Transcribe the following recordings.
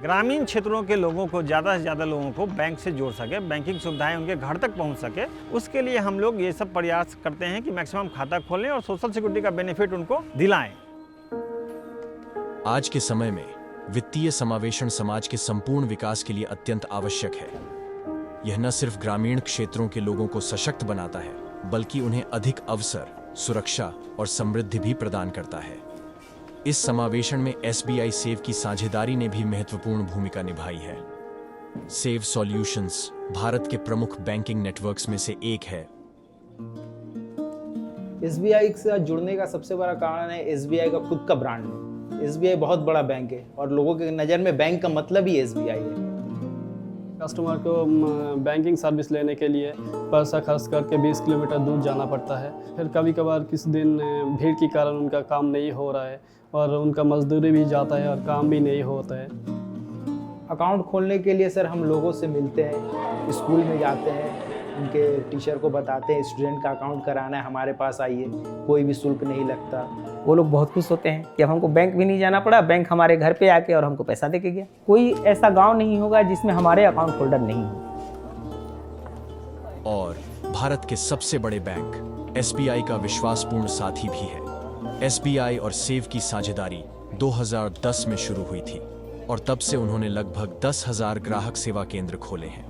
ग्रामीण क्षेत्रों के लोगों को ज़्यादा से ज़्यादा लोगों को बैंक से जोड़ सके, बैंकिंग सुविधाएं उनके घर तक पहुंच सके, उसके लिए हम लोग ये सब प्रयास करते हैं कि मैक्सिमम खाता खोलें और सोशल सिक्योरिटी का बेनिफिट उनको दिलाएं। आज के समय में वित्तीय समावेशन समाज के संपूर्ण विकास के लिए अत्यंत आवश्यक है। यह न सिर्फ ग्रामीण क्षेत्रों के लोगों को सशक्त बनाता है, बल्कि उन्हें अधिक अवसर, सुरक्षा और समृद्धि भी प्रदान करता है। इस समावेशन में SBI सेव की साझेदारी ने भी महत्वपूर्ण भूमिका निभाई है। सेव सॉल्यूशंस भारत के प्रमुख बैंकिंग नेटवर्क्स में से एक है। SBI के साथ जुड़ने का सबसे बड़ा कारण है SBI का खुद का ब्रांड है। SBI बहुत बड़ा बैंक है और लोगों के नज़र में बैंक का मतलब ही SBI है। कस्टमर को बैंकिंग सर्विस लेने के लिए पैसा खर्च करके 20 किलोमीटर दूर जाना पड़ता है। फिर कभी कभार किसी दिन भीड़ के कारण उनका काम नहीं हो रहा है और उनका मजदूरी भी जाता है और काम भी नहीं होता है। अकाउंट खोलने के लिए सर हम लोगों से मिलते हैं, स्कूल में जाते हैं, उनके टीचर को बताते हैं स्टूडेंट का अकाउंट कराना है हमारे पास आइए, कोई भी शुल्क नहीं लगता। वो लोग बहुत खुश होते हैं कि अब हमको बैंक भी नहीं जाना पड़ा, बैंक हमारे घर पे आके और हमको पैसा दे के गया। कोई ऐसा गांव नहीं होगा जिसमें हमारे अकाउंट होल्डर नहीं हो। और भारत के सबसे बड़े बैंक SBI का विश्वासपूर्ण साथी भी है। SBI और सेव की साझेदारी 2010 में शुरू हुई थी और तब से उन्होंने लगभग 10,000 ग्राहक सेवा केंद्र खोले हैं।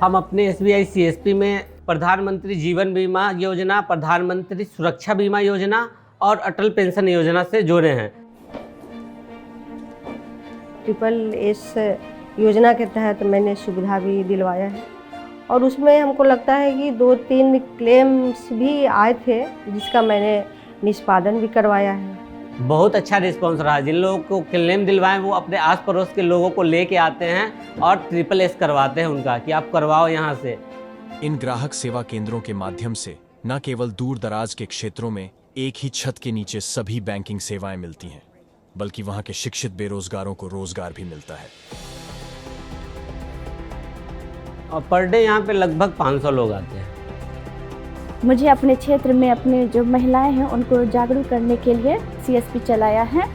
हम अपने SBI CSP में प्रधानमंत्री जीवन बीमा योजना, प्रधानमंत्री सुरक्षा बीमा योजना और अटल पेंशन योजना से जुड़े हैं। SSS योजना के तहत मैंने सुविधा भी दिलवाया है और उसमें हमको लगता है कि 2-3 क्लेम्स भी आए थे जिसका मैंने निष्पादन भी करवाया है। बहुत अच्छा रिस्पांस रहा। जिन लोगों को क्लेम दिलवाएं वो अपने आस पड़ोस के लोगों को लेके आते हैं और SSS करवाते हैं उनका कि आप करवाओ यहाँ से। इन ग्राहक सेवा केंद्रों के माध्यम से न केवल दूर दराज के क्षेत्रों में एक ही छत के नीचे सभी बैंकिंग सेवाएं मिलती हैं, बल्कि वहां के शिक्षित बेरोजगारों को रोजगार भी मिलता है। और पर डे यहाँ पे लगभग 500 लोग आते हैं। मुझे अपने क्षेत्र में अपने जो महिलाएं हैं उनको जागरूक करने के लिए CSP चलाया है।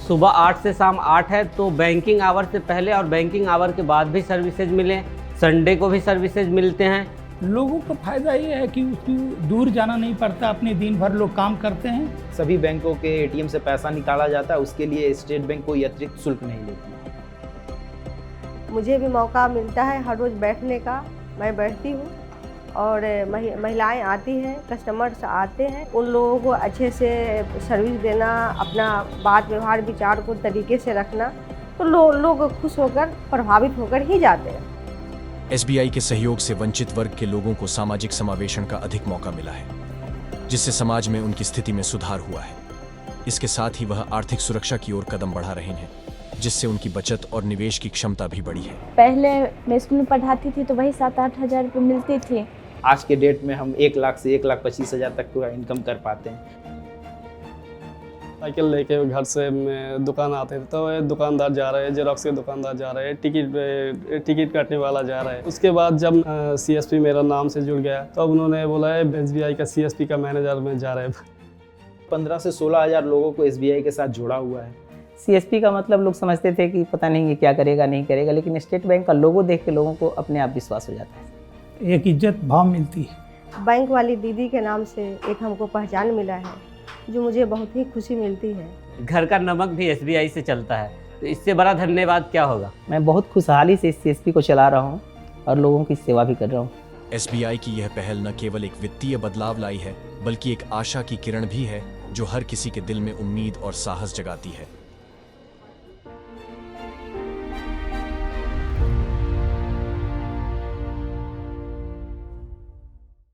सुबह 8 से शाम 8 है, तो बैंकिंग आवर से पहले और बैंकिंग आवर के बाद भी सर्विसेज मिले। संडे को भी सर्विसेज मिलते हैं। लोगों को फायदा ये है कि उसको दूर जाना नहीं पड़ता, अपने दिन भर लोग काम करते हैं। सभी बैंकों के ATM से पैसा निकाला जाता है, उसके लिए स्टेट बैंक कोई अतिरिक्त शुल्क नहीं लेती। मुझे भी मौका मिलता है हर रोज़ बैठने का, मैं बैठती हूँ और महिलाएं आती हैं, कस्टमर्स आते हैं, उन लोगों को अच्छे से सर्विस देना, अपना बात व्यवहार विचार को तरीके से रखना, तो लोग खुश होकर प्रभावित होकर ही जाते हैं। SBI के सहयोग से वंचित वर्ग के लोगों को सामाजिक समावेशन का अधिक मौका मिला है, जिससे समाज में उनकी स्थिति में सुधार हुआ है। इसके साथ ही वह आर्थिक सुरक्षा की ओर कदम बढ़ा रहे हैं, जिससे उनकी बचत और निवेश की क्षमता भी बढ़ी है। पहले मैं स्कूल में पढ़ाती थी तो वही 7-8 हज़ार रुपये मिलती थी। आज के डेट में हम 1 लाख से 1,25,000 तक का इनकम कर पाते हैं। साइकिल लेके घर से दुकान आते थे तो दुकानदार जा रहे हैं, जेरोक्स के दुकानदार जा रहे हैं, टिकट काटने वाला जा रहा है। उसके बाद जब CSP मेरा नाम से जुड़ गया तो उन्होंने बोला है SBI का CSP का मैनेजर में जा रहे हैं। 15 से 16,000 लोगों को SBI के साथ जोड़ा हुआ है। CSP का मतलब लोग समझते थे कि पता नहीं ये क्या करेगा नहीं करेगा, लेकिन स्टेट बैंक का लोगो देख के लोगों को अपने आप विश्वास हो जाता है। एक इज्जत भाव मिलती है। बैंक वाली दीदी के नाम से एक हमको पहचान मिला है जो मुझे बहुत ही खुशी मिलती है। घर का नमक भी SBI से चलता है, तो इससे बड़ा धन्यवाद क्या होगा। मैं बहुत खुशहाली से इस CSP को चला रहा हूँ और लोगों की सेवा भी कर रहा हूँ। SBI की यह पहल न केवल एक वित्तीय बदलाव लाई है, बल्कि एक आशा की किरण भी है जो हर किसी के दिल में उम्मीद और साहस जगाती है।